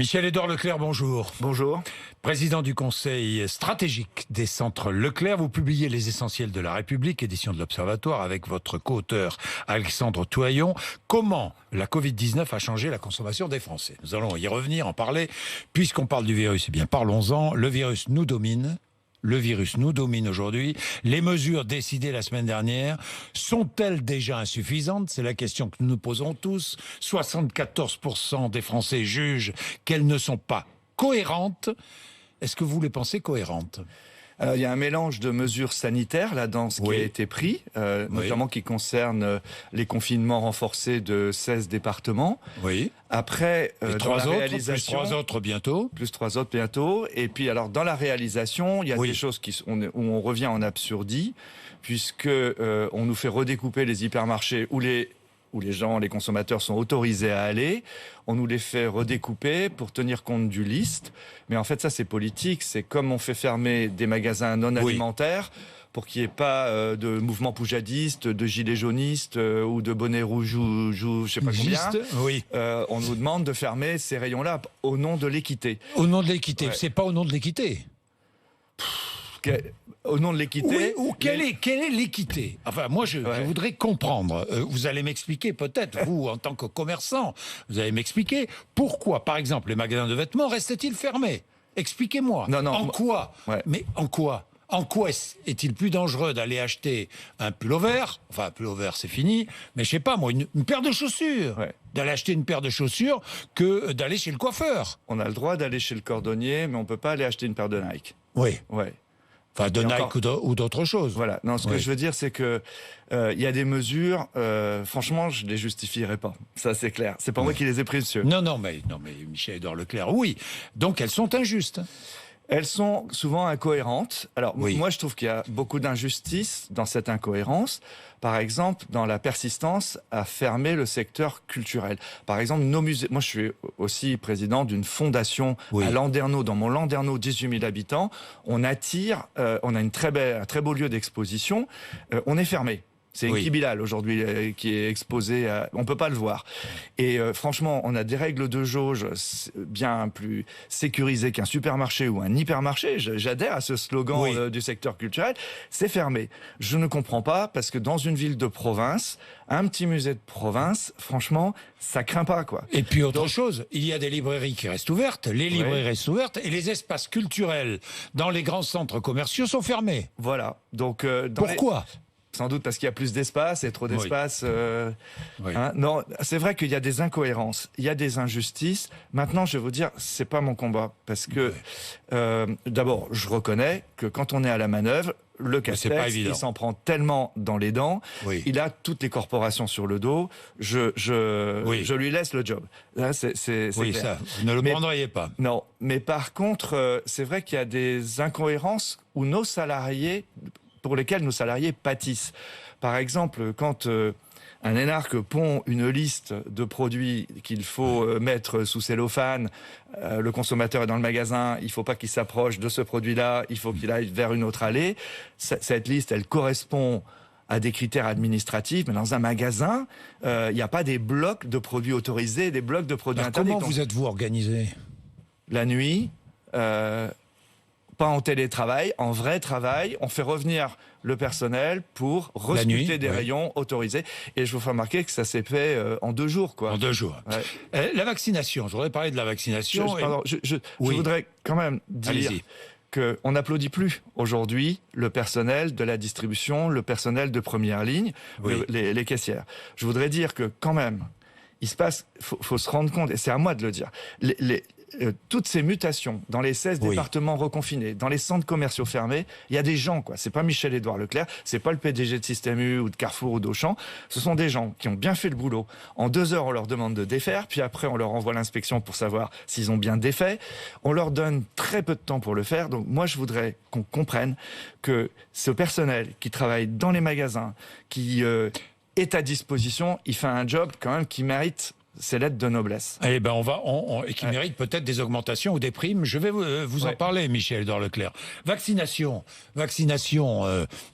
Michel-Édouard Leclerc, bonjour. Bonjour. Président du Conseil stratégique des centres Leclerc, vous publiez Les Essentiels de la République, édition de l'Observatoire, avec votre co-auteur Alexandre Toaillon. Comment la Covid-19 a changé la consommation des Français? Nous allons y revenir, en parler. Puisqu'on parle du virus, eh bien parlons-en. Le virus nous domine. Le virus nous domine aujourd'hui. Les mesures décidées la semaine dernière sont-elles déjà insuffisantes? C'est la question que nous nous posons tous. 74% des Français jugent qu'elles ne sont pas cohérentes. Est-ce que vous les pensez cohérentes? Il y a un mélange de mesures sanitaires là dans ce qui a été pris, notamment qui concerne les confinements renforcés de 16 départements. Oui. Après, plus trois autres bientôt. Plus 3 autres bientôt. Et puis alors dans la réalisation, il y a des choses où on revient en absurdie, puisque on nous fait redécouper les hypermarchés où les consommateurs sont autorisés à aller. On nous les fait redécouper pour tenir compte du liste. Mais en fait, ça, c'est politique. C'est comme on fait fermer des magasins non alimentaires pour qu'il n'y ait pas de mouvement poujadiste, de gilets jaunistes ou de bonnets rouges ou je sais pas combien. On nous demande de fermer ces rayons-là au nom de l'équité. Au nom de l'équité. C'est pas au nom de l'équité. Au nom de l'équité. Oui, quelle est l'équité? Enfin, moi, je voudrais comprendre. Vous allez m'expliquer, peut-être, vous, en tant que commerçant, vous allez m'expliquer pourquoi, par exemple, les magasins de vêtements restaient-ils fermés? Expliquez-moi. En quoi? Mais en quoi? En quoi est-il plus dangereux d'aller acheter un pullover? Enfin, un pullover, c'est fini. Mais je sais pas, moi, une paire de chaussures. D'aller acheter une paire de chaussures que d'aller chez le coiffeur. On a le droit d'aller chez le cordonnier, mais on peut pas aller acheter une paire de Nike. Oui. Enfin, de Nike ou d'autres choses. Voilà. Non, ce que je veux dire, c'est que il y a des mesures. Franchement, je les justifierai pas. Ça, c'est clair. C'est pas moi qui les ai prises, monsieur. Non, mais Michel-Édouard Leclerc, oui. Donc, elles sont injustes. Elles sont souvent incohérentes. Alors, moi, je trouve qu'il y a beaucoup d'injustice dans cette incohérence. Par exemple, dans la persistance à fermer le secteur culturel. Par exemple, nos musées. Moi, je suis aussi président d'une fondation à Landerneau. Dans mon Landerneau, 18 000 habitants, on attire. On a un très beau lieu d'exposition. On est fermé. C'est Enki Bilal aujourd'hui qui est exposé. On peut pas le voir. Et franchement, on a des règles de jauge bien plus sécurisées qu'un supermarché ou un hypermarché. J'adhère à ce slogan du secteur culturel. C'est fermé. Je ne comprends pas parce que dans une ville de province, un petit musée de province, franchement, ça craint pas quoi. Et puis autre chose, il y a des librairies qui restent ouvertes, les librairies restent ouvertes et les espaces culturels dans les grands centres commerciaux sont fermés. Voilà. Donc pourquoi? Sans doute parce qu'il y a plus d'espace et trop d'espace. Non, c'est vrai qu'il y a des incohérences, il y a des injustices. Maintenant, je vais vous dire, c'est pas mon combat. Parce que, d'abord, je reconnais que quand on est à la manœuvre, le Castex, il s'en prend tellement dans les dents, il a toutes les corporations sur le dos, je lui laisse le job. Là, c'est clair. Ça, vous ne le prendriez pas. Non, mais par contre, c'est vrai qu'il y a des incohérences où pour lesquels nos salariés pâtissent. Par exemple, quand un énarque pond une liste de produits qu'il faut mettre sous cellophane, le consommateur est dans le magasin, il ne faut pas qu'il s'approche de ce produit-là, il faut qu'il aille vers une autre allée. Cette liste, elle correspond à des critères administratifs, mais dans un magasin, il n'y a pas des blocs de produits autorisés, des blocs de produits interdits. Comment vous êtes-vous organisé? La nuit, pas en télétravail, en vrai travail. On fait revenir le personnel pour rescruter des rayons autorisés. Et je vous fais remarquer que ça s'est fait en 2 jours, quoi. En 2 jours. La vaccination, je voudrais parler de la vaccination. Je voudrais quand même dire qu'on n'applaudit plus aujourd'hui le personnel de la distribution, le personnel de première ligne, les caissières. Je voudrais dire que quand même, faut se rendre compte, et c'est à moi de le dire, toutes ces mutations dans les 16 départements reconfinés, dans les centres commerciaux fermés, il y a des gens, quoi. C'est pas Michel-Édouard Leclerc, c'est pas le PDG de Système U ou de Carrefour ou d'Auchan. Ce sont des gens qui ont bien fait le boulot. En 2 heures, on leur demande de défaire, puis après, on leur envoie l'inspection pour savoir s'ils ont bien défait. On leur donne très peu de temps pour le faire. Donc, moi, je voudrais qu'on comprenne que ce personnel qui travaille dans les magasins, qui est à disposition, il fait un job quand même qui mérite ses lettres de noblesse. Eh ben et qui mérite peut-être des augmentations ou des primes. Je vais vous en parler, Michel-Édouard Leclerc. Vaccination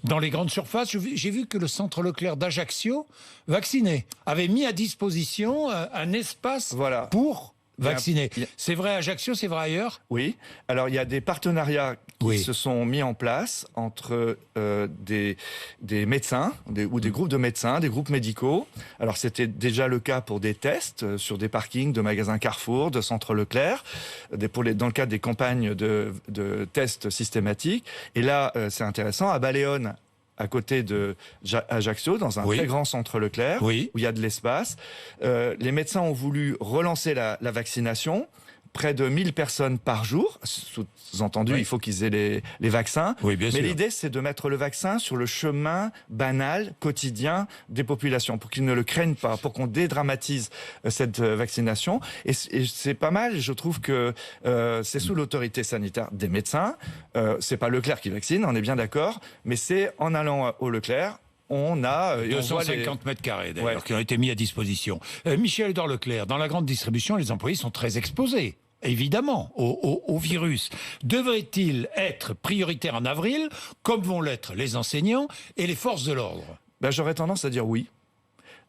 dans les grandes surfaces. J'ai vu que le centre Leclerc d'Ajaccio, vacciné, avait mis à disposition un espace pour vaccinés. C'est vrai à Ajaccio, c'est vrai ailleurs ? Oui. Alors, il y a des partenariats qui se sont mis en place entre des médecins ou des groupes de médecins, des groupes médicaux. Alors, c'était déjà le cas pour des tests sur des parkings de magasins Carrefour, de centres Leclerc, dans le cadre des campagnes de tests systématiques. Et là, c'est intéressant, à Baléone, à côté de Ajaccio, dans un très grand centre Leclerc, où il y a de l'espace. Les médecins ont voulu relancer la vaccination. Près de 1000 personnes par jour, sous-entendu, il faut qu'ils aient les vaccins. Oui, bien sûr. Mais l'idée, c'est de mettre le vaccin sur le chemin banal, quotidien des populations, pour qu'ils ne le craignent pas, pour qu'on dédramatise cette vaccination. Et c'est pas mal, je trouve que c'est sous l'autorité sanitaire des médecins. C'est pas Leclerc qui vaccine, on est bien d'accord, mais c'est en allant au Leclerc, on a 250 mètres carrés d'ailleurs qui ont été mis à disposition. Michel-Édouard Leclerc, dans la grande distribution, les employés sont très exposés, évidemment, au virus. Devrait-il être prioritaire en avril, comme vont l'être les enseignants et les forces de l'ordre ? J'aurais tendance à dire oui.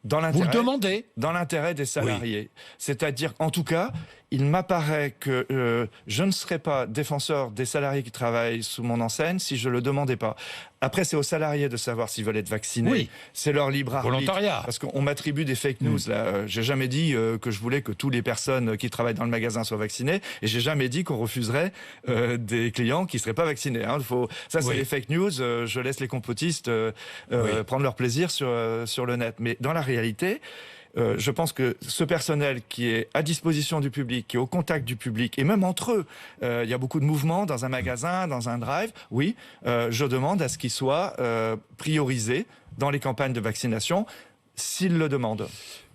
Vous le demandez ? Dans l'intérêt des salariés. C'est-à-dire, en tout cas, il m'apparaît que je ne serais pas défenseur des salariés qui travaillent sous mon enseigne si je ne le demandais pas. Après, c'est aux salariés de savoir s'ils veulent être vaccinés. Oui. C'est leur libre arbitre. Volontariat. Parce qu'on m'attribue des fake news. Là, j'ai jamais dit que je voulais que toutes les personnes qui travaillent dans le magasin soient vaccinées, et j'ai jamais dit qu'on refuserait des clients qui seraient pas vaccinés. Ça, c'est les fake news. Je laisse les complotistes prendre leur plaisir sur le net. Mais dans la réalité, je pense que ce personnel qui est à disposition du public, qui est au contact du public, et même entre eux, il y a beaucoup de mouvements dans un magasin, dans un drive, je demande à ce qu'ils soient priorisés dans les campagnes de vaccination, s'ils le demandent.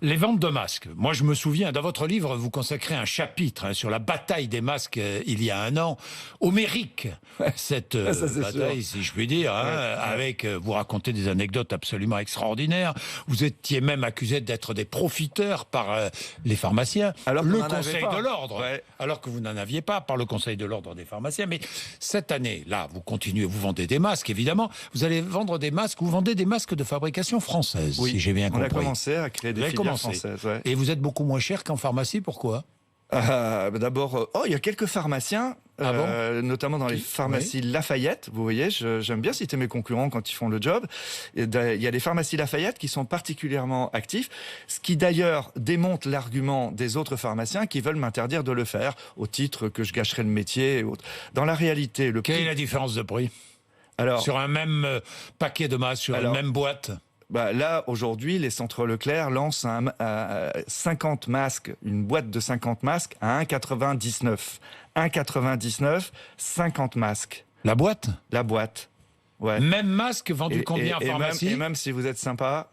Les ventes de masques. Moi, je me souviens, dans votre livre, vous consacrez un chapitre sur la bataille des masques il y a un an. Homérique, cette bataille, si je puis dire, avec, vous racontez des anecdotes absolument extraordinaires. Vous étiez même accusé d'être des profiteurs par les pharmaciens. Alors le Conseil de l'Ordre, alors que vous n'en aviez pas, par le Conseil de l'Ordre des pharmaciens. Mais cette année, là, vous continuez, vous vendez des masques, évidemment. Vous allez vendre des masques, vous vendez des masques de fabrication française, si j'ai bien compris. On a commencé à créer des filières françaises. Et vous êtes beaucoup moins cher qu'en pharmacie, pourquoi ? D'abord, il y a quelques pharmaciens, notamment dans les pharmacies Lafayette. Vous voyez, j'aime bien citer mes concurrents quand ils font le job. Il y a des pharmacies Lafayette qui sont particulièrement actifs, ce qui d'ailleurs démonte l'argument des autres pharmaciens qui veulent m'interdire de le faire, au titre que je gâcherais le métier et autres. Dans la réalité, quelle est la différence de prix ? Alors, sur un même paquet de masques, sur une même boîte ? Là, aujourd'hui, les centres Leclerc lancent 50 masques, une boîte de 50 masques à 1,99. 1,99, 50 masques. La boîte ? La boîte, ouais. Même masque vendu combien en pharmacie ? Et même si vous êtes sympa...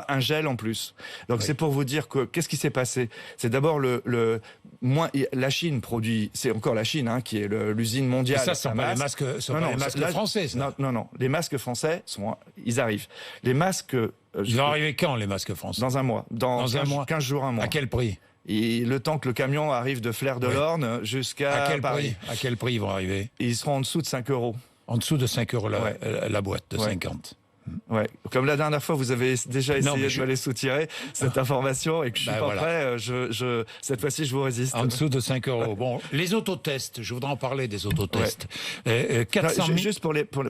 un gel en plus. Donc c'est pour vous dire que qu'est-ce qui s'est passé ? C'est d'abord la Chine produit, c'est encore la Chine qui est l'usine mondiale. Et ça, ce sont pas les masques, français. Ça. Non, les masques français ils arrivent. Les masques. Ils vont arriver quand, les masques français ? Dans un mois. Dans 15 jours, un mois. À quel prix ? Et le temps que le camion arrive de Flers-de-Lorne jusqu'à Paris. À quel prix ils vont arriver ? Ils seront en dessous de 5 €. En dessous de 5 € la boîte de 50. Ouais. Comme la dernière fois, vous avez déjà essayé de me les soutirer, cette information, et que je suis pas prêt, cette fois-ci, je vous résiste. En dessous de 5 €. Bon, les autotests, je voudrais en parler des autotests. 400 000... Juste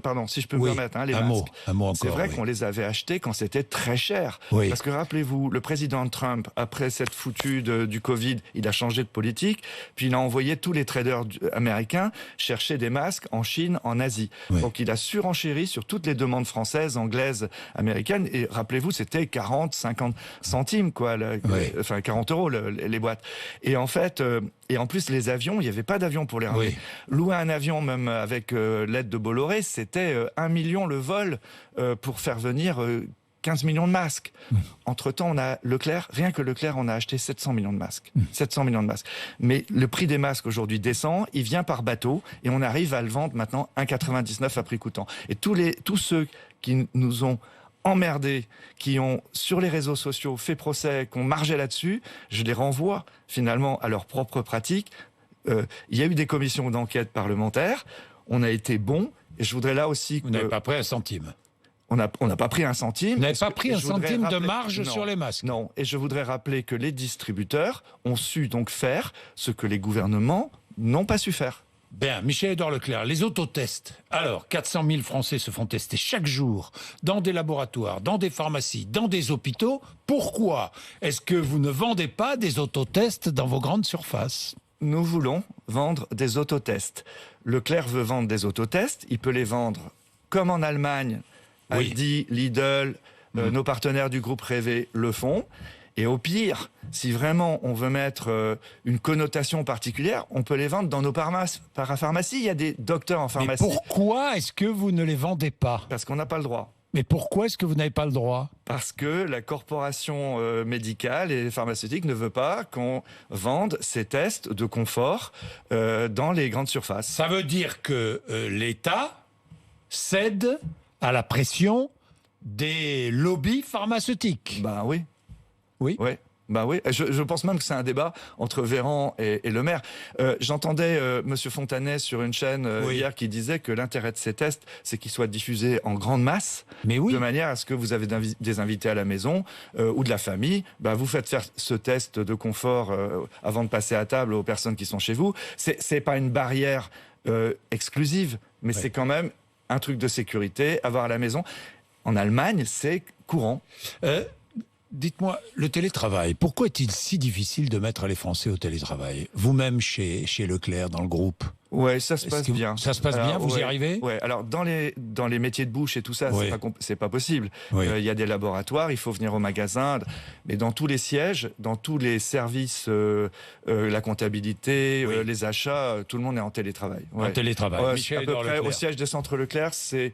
pardon, si je peux me permettre, les masques. Un mot encore. C'est vrai qu'on les avait achetés quand c'était très cher. Oui. Parce que rappelez-vous, le président Trump, après cette foutue du Covid, il a changé de politique, puis il a envoyé tous les traders américains chercher des masques en Chine, en Asie. Oui. Donc il a surenchéri sur toutes les demandes françaises, anglaises, américaines, et rappelez-vous, c'était 40, 50 centimes, enfin 40 € les boîtes. Et en fait, et en plus, les avions, il n'y avait pas d'avion pour les ramener. Oui. Louer un avion, même avec l'aide de Bolloré, c'était 1 million le vol pour faire venir 15 millions de masques. Entre-temps, on a Leclerc, rien que Leclerc, on a acheté 700 millions de masques. 700 millions de masques. Mais le prix des masques aujourd'hui descend, il vient par bateau, et on arrive à le vendre maintenant 1,99 à prix coûtant. Et tous ceux qui nous ont emmerdés, qui ont, sur les réseaux sociaux, fait procès, qui ont margé là-dessus, je les renvoie finalement à leurs propres pratiques. Il y a eu des commissions d'enquête parlementaires, on a été bons, et je voudrais là aussi... Vous n'avez pas pris un centime. On n'a pas pris un centime. Vous n'avez pas pris un centime de marge non, sur les masques. Non, et je voudrais rappeler que les distributeurs ont su donc faire ce que les gouvernements n'ont pas su faire. Bien, Michel-Édouard Leclerc, les autotests. Alors, 400 000 Français se font tester chaque jour dans des laboratoires, dans des pharmacies, dans des hôpitaux. Pourquoi est-ce que vous ne vendez pas des autotests dans vos grandes surfaces ? Nous voulons vendre des autotests. Leclerc veut vendre des autotests. Il peut les vendre comme en Allemagne. Oui. Aldi, Lidl, nos partenaires du groupe Révé le font. Et au pire, si vraiment on veut mettre une connotation particulière, on peut les vendre dans nos parapharmacies. Il y a des docteurs en pharmacie. Mais pourquoi est-ce que vous ne les vendez pas ? Parce qu'on n'a pas le droit. Mais pourquoi est-ce que vous n'avez pas le droit ? Parce que la corporation médicale et pharmaceutique ne veut pas qu'on vende ces tests de confort dans les grandes surfaces. Ça veut dire que l'État cède à la pression des lobbies pharmaceutiques. Ben oui. Oui. Oui. Bah oui, je pense même que c'est un débat entre Véran et le maire. J'entendais Monsieur Fontanet sur une chaîne hier qui disait que l'intérêt de ces tests, c'est qu'ils soient diffusés en grande masse, de manière à ce que vous avez des invités à la maison ou de la famille. Bah, vous faites faire ce test de confort avant de passer à table aux personnes qui sont chez vous. C'est pas une barrière exclusive, mais c'est quand même un truc de sécurité, avoir à la maison. En Allemagne, c'est courant. Dites-moi, le télétravail, pourquoi est-il si difficile de mettre les Français au télétravail ? Vous-même chez Leclerc, dans le groupe ? Ouais, ça se passe bien. Ça se passe bien, vous y arrivez ? Ouais, alors dans les métiers de bouche et tout ça, c'est pas possible. Il y a des laboratoires, il faut venir au magasin, mais dans tous les sièges, dans tous les services, la comptabilité, les achats, tout le monde est en télétravail. En télétravail. À peu près, au siège des centres Leclerc, c'est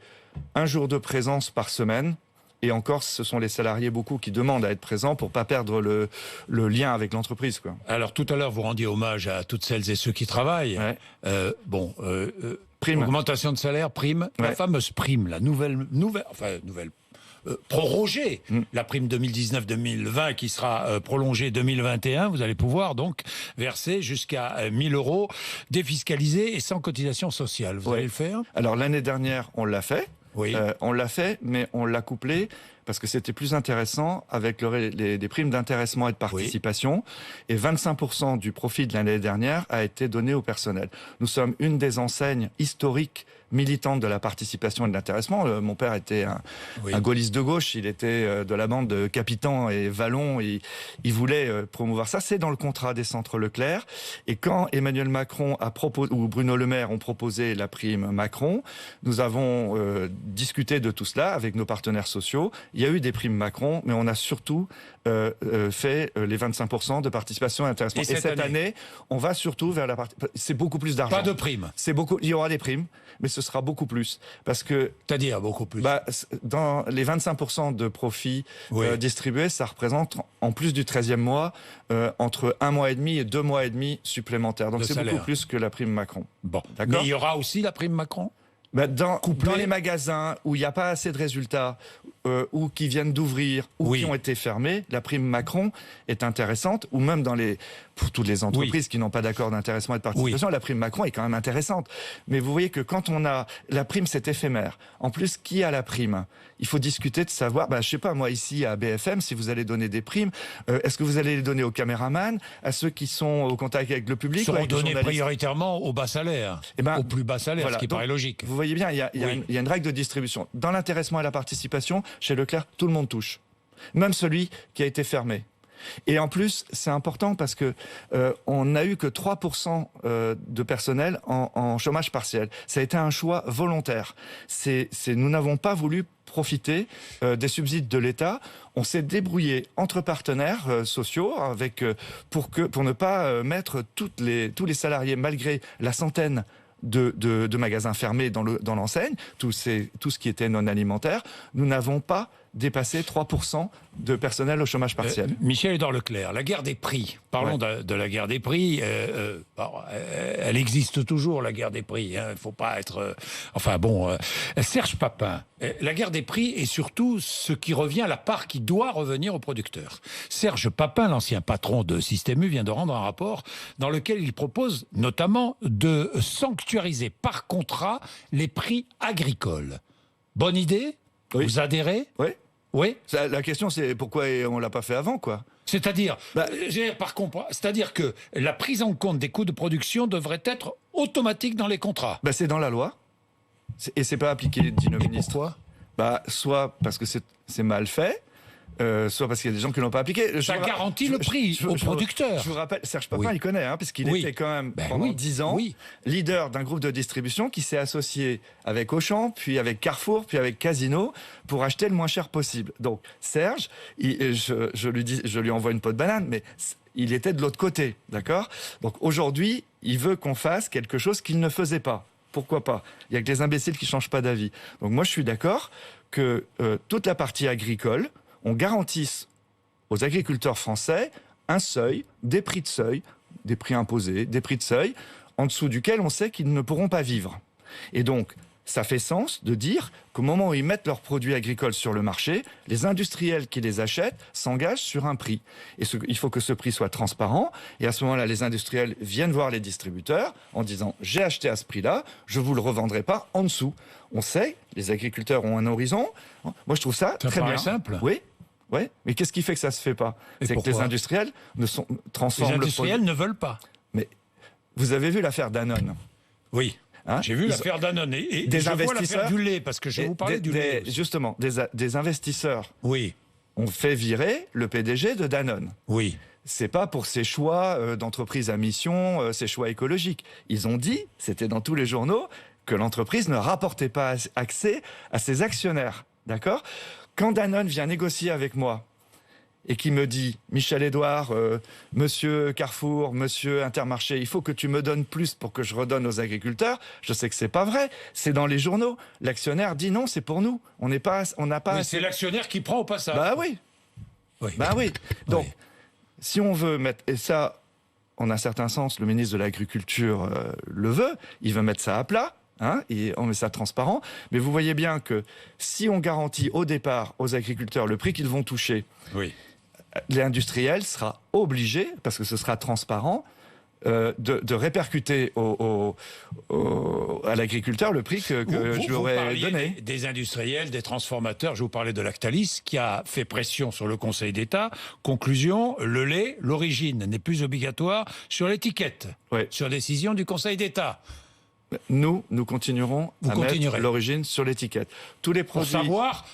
1 jour de présence par semaine. Et encore, ce sont les salariés beaucoup qui demandent à être présents pour pas perdre le lien avec l'entreprise, quoi. Alors tout à l'heure, vous rendiez hommage à toutes celles et ceux qui travaillent. Prime. Augmentation de salaire, prime. La fameuse prime, la nouvelle prorogée. La prime 2019-2020 qui sera prolongée 2021. Vous allez pouvoir donc verser jusqu'à 1 000 € défiscalisés et sans cotisation sociale. Vous allez le faire ? Alors l'année dernière, on l'a fait. Oui. On l'a fait, mais on l'a couplé parce que c'était plus intéressant avec des primes d'intéressement et de participation. Et 25% du profit de l'année dernière a été donné au personnel. Nous sommes une des enseignes historiques militantes de la participation et de l'intéressement. Mon père était un gaulliste de gauche. Il était de la bande de Capitan et Vallon. Il voulait promouvoir ça. C'est dans le contrat des centres Leclerc. Et quand Emmanuel Macron ou Bruno Le Maire ont proposé la prime Macron, nous avons discuté de tout cela avec nos partenaires sociaux. Il y a eu des primes Macron, mais on a surtout fait les 25% de participation et intéressement. Et cette année, on va surtout vers la participation. C'est beaucoup plus d'argent. Pas de primes. Il y aura des primes, mais ce sera beaucoup plus. Parce que... C'est-à-dire beaucoup plus. Dans les 25% de profits distribués, ça représente, en plus du 13e mois, entre 1 mois et demi et 2 mois et demi supplémentaires. Donc c'est beaucoup plus que la prime Macron. Bon. Mais il y aura aussi la prime Macron ? Dans les magasins où il n'y a pas assez de résultats, ou qui viennent d'ouvrir, ou qui ont été fermés, la prime Macron est intéressante, ou même pour toutes les entreprises qui n'ont pas d'accord d'intéressement et de participation, la prime Macron est quand même intéressante. Mais vous voyez que quand on a... La prime, c'est éphémère. En plus, qui a la prime ? Il faut discuter de savoir, je sais pas, moi ici à BFM, si vous allez donner des primes, est-ce que vous allez les donner aux caméramans, à ceux qui sont au contact avec le public ? Seront donnés prioritairement aux bas salaires, aux plus bas salaires, ce qui paraît logique. Vous voyez bien, il y a une règle de distribution. Dans l'intéressement et la participation, chez Leclerc, tout le monde touche. Même celui qui a été fermé. Et en plus, c'est important parce que on n'a eu que 3% de personnel en chômage partiel. Ça a été un choix volontaire. Nous n'avons pas voulu profiter des subsides de l'État. On s'est débrouillé entre partenaires sociaux pour ne pas mettre tous les salariés, malgré la centaine de magasins fermés dans l'enseigne, tout ce qui était non alimentaire. Nous n'avons pas dépassé 3% de personnel au chômage partiel. Michel-Édouard Leclerc, la guerre des prix. Parlons de la guerre des prix. Elle existe toujours, la guerre des prix. Il ne faut pas être... Serge Papin, la guerre des prix est surtout ce qui revient à la part qui doit revenir aux producteurs. Serge Papin, l'ancien patron de Système U, vient de rendre un rapport dans lequel il propose notamment de sanctuariser par contrat les prix agricoles. Bonne idée ? Oui. Vous adhérez? Oui. Oui. La question, c'est pourquoi on ne l'a pas fait avant, quoi. C'est-à-dire, c'est-à-dire que la prise en compte des coûts de production devrait être automatique dans les contrats. C'est dans la loi. Et c'est pas appliqué, dit le ministre. Pourquoi ? Soit parce que c'est mal fait, soit parce qu'il y a des gens qui l'ont pas appliqué. Ça garantit le prix aux producteurs. Je vous rappelle, Serge Papin, il connaît, parce qu'il était quand même pendant 10 ans leader d'un groupe de distribution qui s'est associé avec Auchan, puis avec Carrefour, puis avec Casino pour acheter le moins cher possible. Donc Serge, je lui envoie une peau de banane, mais il était de l'autre côté, d'accord ? Donc aujourd'hui, il veut qu'on fasse quelque chose qu'il ne faisait pas. Pourquoi pas ? Il n'y a que les imbéciles qui ne changent pas d'avis. Donc moi, je suis d'accord que toute la partie agricole, on garantisse aux agriculteurs français un seuil, des prix de seuil, des prix imposés, des prix de seuil, en dessous duquel on sait qu'ils ne pourront pas vivre. Et donc, ça fait sens de dire qu'au moment où ils mettent leurs produits agricoles sur le marché, les industriels qui les achètent s'engagent sur un prix. Et il faut que ce prix soit transparent. Et à ce moment-là, les industriels viennent voir les distributeurs en disant « j'ai acheté à ce prix-là, je ne vous le revendrai pas en dessous ». On sait, les agriculteurs ont un horizon. Moi, je trouve ça très bien. Ça paraît simple. Oui. Mais qu'est-ce qui fait que ça ne se fait pas ? C'est que les industriels transforment le produit. Les industriels ne veulent pas. Mais vous avez vu l'affaire Danone ? Oui. J'ai vu l'affaire Danone et des investisseurs, vois l'affaire du lait, parce que je vais vous parler du lait. Justement, des investisseurs ont fait virer le PDG de Danone. Oui. C'est pas pour ses choix d'entreprise à mission, ses choix écologiques. Ils ont dit, c'était dans tous les journaux, que l'entreprise ne rapportait pas accès à ses actionnaires. D'accord ? Quand Danone vient négocier avec moi et qui me dit « Michel-Édouard, monsieur Carrefour, monsieur Intermarché, il faut que tu me donnes plus pour que je redonne aux agriculteurs », je sais que c'est pas vrai, c'est dans les journaux. L'actionnaire dit « Non, c'est pour nous, on n'a pas assez... » C'est l'actionnaire qui prend au passage. Oui. Donc, si on veut mettre... Et ça, en un certain sens, le ministre de l'Agriculture le veut, il veut mettre ça à plat. Et on met ça transparent. Mais vous voyez bien que si on garantit au départ aux agriculteurs le prix qu'ils vont toucher, l'industriel sera obligé, parce que ce sera transparent, de répercuter à l'agriculteur le prix que je lui aurais donné. Des industriels, des transformateurs, je vous parlais de Lactalis, qui a fait pression sur le Conseil d'État. Conclusion, le lait, l'origine n'est plus obligatoire sur l'étiquette, sur décision du Conseil d'État. Nous continuerons à mettre l'origine sur l'étiquette. Tous les produits...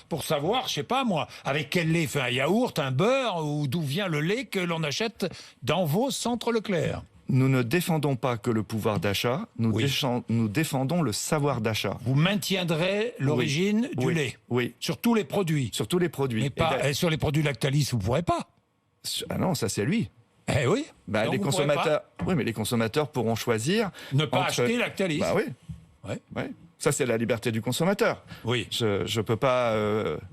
Pour savoir, je sais pas moi, avec quel lait fait un yaourt, un beurre, ou d'où vient le lait que l'on achète dans vos centres Leclerc. Nous ne défendons pas que le pouvoir d'achat, nous défendons le savoir d'achat. Vous maintiendrez l'origine du lait. Sur tous les produits. Sur tous les produits. Mais pas sur les produits Lactalis, vous ne pourrez pas. Ah non, ça c'est lui. Eh oui. Les consommateurs. Oui, mais les consommateurs pourront choisir. Ne pas acheter Lactalis. Ça, c'est la liberté du consommateur. Oui. Je peux pas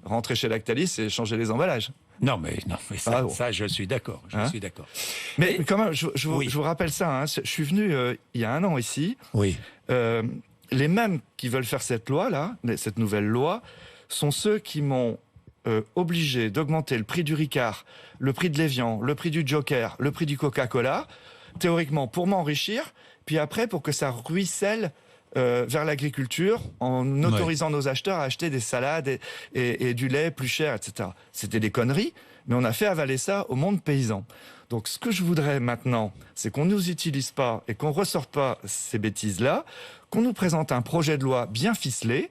rentrer chez Lactalis et changer les emballages. Non, mais ça, je suis d'accord. Je suis d'accord. Mais quand même, je vous rappelle ça. Je suis venu il y a 1 an ici. Oui. Les mêmes qui veulent faire cette loi-là, cette nouvelle loi, sont ceux qui m'ont obligé d'augmenter le prix du Ricard, le prix de l'Évian, le prix du Joker, le prix du Coca-Cola, théoriquement pour m'enrichir, puis après pour que ça ruisselle vers l'agriculture en autorisant nos acheteurs à acheter des salades et du lait plus cher, etc. C'était des conneries, mais on a fait avaler ça au monde paysan. Donc ce que je voudrais maintenant, c'est qu'on ne nous utilise pas et qu'on ne ressorte pas ces bêtises-là, qu'on nous présente un projet de loi bien ficelé.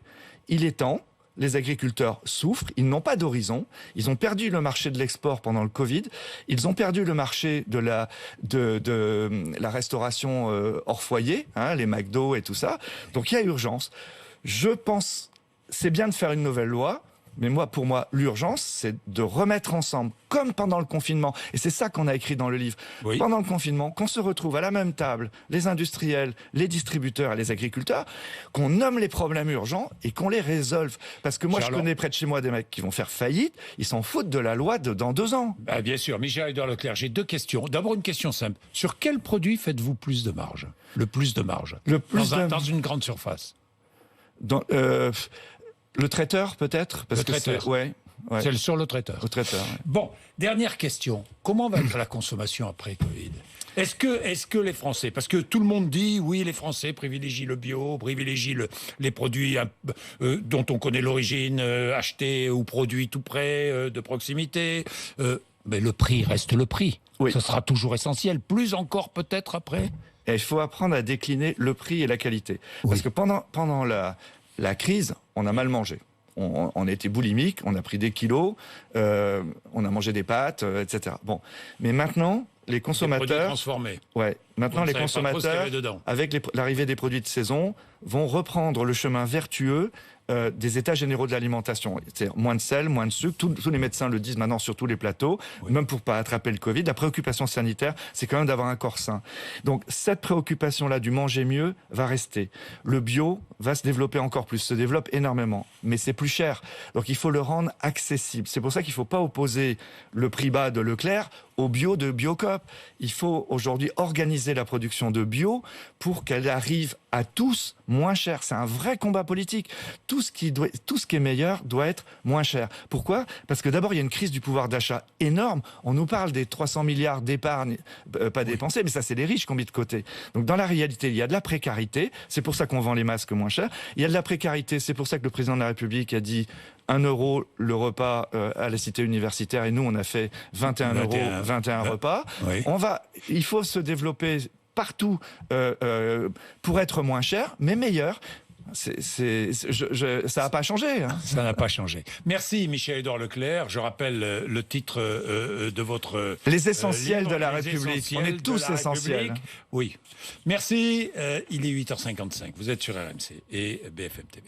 Il est temps. Les agriculteurs souffrent, ils n'ont pas d'horizon, ils ont perdu le marché de l'export pendant le Covid, ils ont perdu le marché de la restauration hors foyer, les McDo et tout ça. Donc il y a urgence. Je pense, c'est bien de faire une nouvelle loi, mais pour moi, l'urgence, c'est de remettre ensemble, comme pendant le confinement, et c'est ça qu'on a écrit dans le livre, pendant le confinement, qu'on se retrouve à la même table, les industriels, les distributeurs et les agriculteurs, qu'on nomme les problèmes urgents et qu'on les résolve. Parce que moi, je connais près de chez moi des mecs qui vont faire faillite, ils s'en foutent de la loi dans 2 ans. Bien sûr, Michel-Édouard Leclerc, j'ai 2 questions. D'abord, une question simple. Sur quel produit faites-vous plus de marge ? Le plus de marge dans une grande surface. Le traiteur, peut-être ? Le traiteur. C'est sur le traiteur. Le traiteur, Bon, dernière question. Comment va être la consommation après Covid ? Est-ce que les Français, parce que tout le monde dit, oui, les Français privilégient le bio, privilégient les produits dont on connaît l'origine, achetés ou produits tout près, de proximité, mais le prix reste le prix. Oui. Ce sera toujours essentiel, plus encore peut-être après. Et il faut apprendre à décliner le prix et la qualité. Oui. Parce que pendant la crise, on a mal mangé. On a été boulimique, on a pris des kilos, on a mangé des pâtes, etc. Bon, mais maintenant, les consommateurs, des produits transformés. Ouais, maintenant les consommateurs, avec l'arrivée des produits de saison, vont reprendre le chemin vertueux des états généraux de l'alimentation. C'est moins de sel, moins de sucre. Tous les médecins le disent maintenant sur tous les plateaux, oui. Même pour pas attraper le Covid. La préoccupation sanitaire, c'est quand même d'avoir un corps sain. Donc cette préoccupation-là du manger mieux va rester. Le bio va se développer encore plus, se développe énormément, mais c'est plus cher. Donc il faut le rendre accessible. C'est pour ça qu'il faut pas opposer le prix bas de Leclerc au bio de Biocoop. Il faut aujourd'hui organiser la production de bio pour qu'elle arrive à tous moins cher. C'est un vrai combat politique. Tout ce qui est meilleur doit être moins cher. Pourquoi ? Parce que d'abord, il y a une crise du pouvoir d'achat énorme. On nous parle des 300 milliards d'épargne pas dépensés, mais ça, c'est les riches qu'on met de côté. Donc, dans la réalité, il y a de la précarité. C'est pour ça qu'on vend les masques moins cher. Il y a de la précarité. C'est pour ça que le président de la République a dit 1 euro le repas à la cité universitaire, et nous, on a fait 21 euros, 21 repas. Oui. Il faut se développer partout pour être moins cher, mais meilleur. Ça n'a pas changé. Hein. Ça n'a pas changé. Merci Michel-Édouard Leclerc. Je rappelle le titre de votre Les essentiels livre, de la République. On est tous essentiels. Oui. Merci. Il est 8h55. Vous êtes sur RMC et BFM TV.